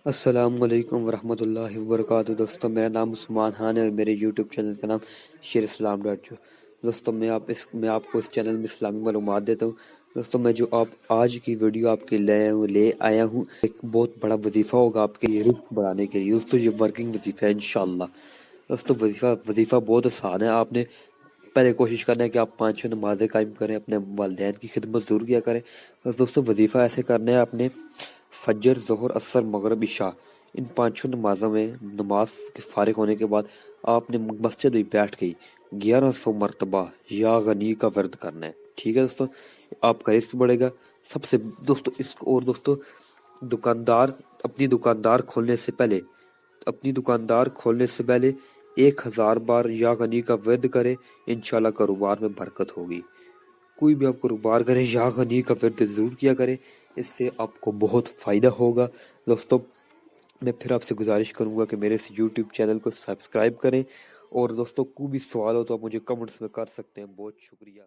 السلام علیکم ورحمۃ اللہ وبرکاتہ۔ دوستوں، میرا نام عثمان خان ہے اور میرے یوٹیوب چینل کا نام شیر اسلام ڈاٹ جو۔ دوستوں، میں آپ کو اس چینل میں اسلامی معلومات دیتا ہوں۔ دوستوں، میں جو آج کی ویڈیو آپ کے لے آیا ہوں، ایک بہت بڑا وظیفہ ہوگا آپ کے لیے رزق بڑھانے کے لیے۔ دوستوں، یہ ورکنگ وظیفہ ہے انشاءاللہ۔ دوستوں، وظیفہ بہت آسان ہے۔ آپ نے پہلے کوشش کرنا ہے کہ آپ 5 نمازیں قائم کریں، اپنے والدین کی خدمت ضرور کیا کریں۔ اور دوستوں، وظیفہ ایسے کرنا ہے آپ نے فجر، ظہر، عصر، مغرب، عشاء، ان 5 نمازوں میں نماز کے فارغ ہونے کے بعد آپ نے مسجد میں بیٹھ کے 1100 مرتبہ یا غنی کا ورد کرنا ہے۔ ٹھیک ہے دوستوں، آپ کا رزق بڑھے گا۔ سب سے دوستوں دکاندار اپنی دکاندار کھولنے سے پہلے 1000 بار یا غنی کا ورد کرے، انشاءاللہ کاروبار میں برکت ہوگی۔ کوئی بھی آپ کاروبار کرے یا غنی کا ورد ضرور کیا کرے، اس سے آپ کو بہت فائدہ ہوگا۔ دوستوں، میں پھر آپ سے گزارش کروں گا کہ میرے اس یوٹیوب چینل کو سبسکرائب کریں، اور دوستوں کو بھی سوال ہو تو آپ مجھے کمنٹس میں کر سکتے ہیں۔ بہت شکریہ۔